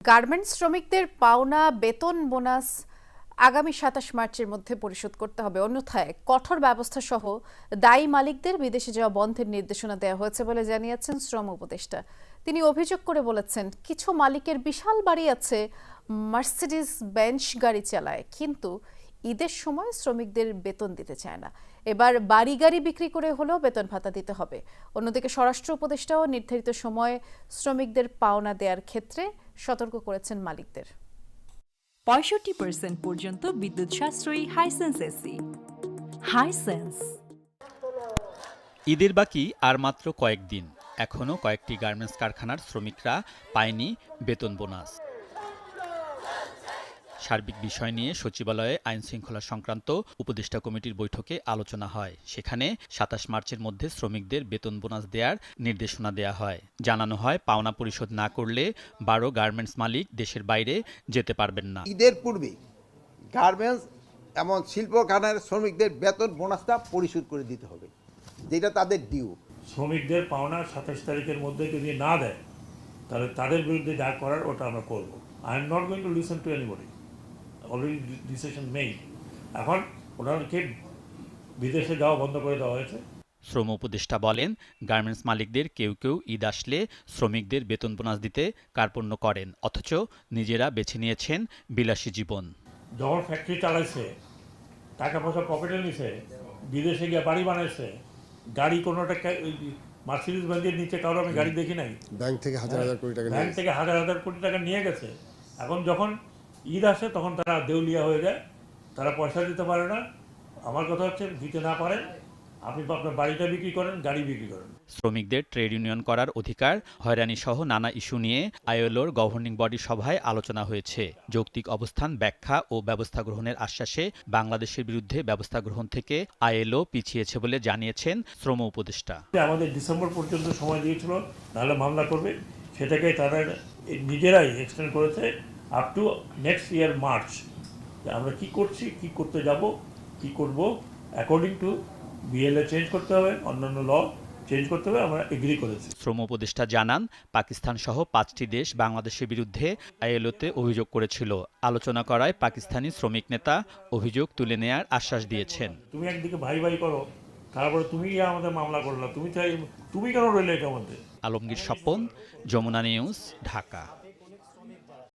Garments শ্রমিকদের পাওনা বেতন বোনাস আগামী ২৭ মার্চের মধ্যে পরিশোধ করতে হবে, অন্যথায় কঠোর ব্যবস্থা সহ দায়ী মালিকদের বিদেশে যাওয়া বন্ধের নির্দেশনা দেওয়া হয়েছে বলে জানিয়েছেন শ্রম উপদেষ্টা। তিনি অভিযোগ করে বলেছেন, কিছু মালিকের বিশাল বাড়ি আছে, মার্সিডিজ বেঞ্চ গাড়ি চালায়, কিন্তু ঈদের সময় শ্রমিকদের বেতন দিতে চায় না। এবার বাড়ি গাড়ি বিক্রি করে হলেও বেতন ভাতা দিতে হবে। অন্যদিকে স্বরাষ্ট্র উপদেষ্টাও নির্ধারিত সময়ে শ্রমিকদের পাওনা দেওয়ার ক্ষেত্রে সতর্ক করেছেন মালিকদের। ৬৫% পর্যন্ত বিদ্যুৎ সাশ্রয়ী হাইসেন্স এসি। হাইসেন্স। ঈদের বাকি আর মাত্র কয়েকদিন, এখনও কয়েকটি গার্মেন্টস কারখানার শ্রমিকরা পায়নি বেতন বোনাস। সার্বিক বিষয় নিয়ে সচিবালয়ে আইন শৃঙ্খলা সংক্রান্ত উপদেষ্টা কমিটির বৈঠকে আলোচনা হয়। সেখানে ২৭ মার্চের মধ্যে শ্রমিকদের বেতন বোনাস দেওয়ার নির্দেশনা দেওয়া হয়। জানানো হয়, পাওনা পরিশোধ না করলে ১২ গার্মেন্টস মালিক দেশের বাইরে যেতে পারবেন না। ঈদের পূর্বে গার্মেন্টস এবং শিল্প কারখানার শ্রমিকদের বেতন বোনাসটা পরিশোধ করে দিতে হবে, যেটা তাদের ডিউ। শ্রমিকদের পাওনা ২৭ তারিখের মধ্যে যদি না দেয়, তাহলে তাদের বিরুদ্ধে যা করার ওটা আমরা করব। I am not going to listen to anybody. Already decision made. এখন ওনাকে বিদেশে যাওয়া বন্ধ করে দেওয়া হয়েছে। শ্রম উপদেষ্টা বলেন, গার্মেন্টস মালিকদের কেউ কেউ ঈদ আসলে শ্রমিকদের বেতন বোনাস দিতে কার্পণ্য করেন, অথচ নিজেরা বেছে নিয়েছেন বিলাসী জীবন। যখন ফ্যাক্টরি চালাইছে, টাকা পয়সা পকেটে নিছে, বিদেশে গিয়ে বাড়ি বানাইছে, গাড়ি কোনোটা মার্সিডিজ বেঞ্জের নিচে কারো আমি গাড়ি দেখি নাই। ব্যাংক থেকে হাজার হাজার কোটি টাকা ব্যাংক থেকে হাজার হাজার কোটি টাকা নিয়ে গেছে। এখন যখন ঈদ আসে তখন তারা দেউলিয়া হয়ে যায়, তারা পয়সা দিতে পারে না। আমার কথা হচ্ছে, দিতে না পারেন, আপনি আপনার বাড়িটা বিক্রি করেন, গাড়ি বিক্রি করেন। শ্রমিকদের ট্রেড ইউনিয়ন করার অধিকার, হয়রানি সহ নানা ইস্যু নিয়ে আইএলওর গভর্নিং বডি সভায় আলোচনা হয়েছে। যৌক্তিক অবস্থান ব্যাখ্যা ও ব্যবস্থা গ্রহণের আশ্বাসে বাংলাদেশের বিরুদ্ধে ব্যবস্থা গ্রহণ থেকে আইএলও পিছিয়েছে বলে জানিয়েছেন শ্রম উপদেষ্টা। আমাদের ডিসেম্বর পর্যন্ত সময় দিয়েছিল, নাহলে মামলা করবে। সেটাকে তারা নিজেরাই এক্সটেন্ড করেছে up to next year March. আমরা কি করছি, কি করতে যাব, কি করব, অ্যাকর্ডিং টু বিএলএ চেঞ্জ করতে হবে, অন্যান্য ল চেঞ্জ করতে হবে, আমরা এগ্রি করেছি। শ্রম উপদেষ্টা জানান, পাকিস্তান সহ ৫টি দেশ বাংলাদেশের বিরুদ্ধে আইএলওতে অভিযোগ করেছিল। আলোচনা করায় পাকিস্তানি শ্রমিক নেতা অভিযোগ তুলে নেয়ার আশ্বাস দিয়েছেন। তুমি একদিকে ভাই ভাই করো, তারপরে তুমি আমাদের মামলা করলা, তুমি কেন রইলে এটার মধ্যে? আলমগীর স্বপন, যমুনা নিউজ, ঢাকা।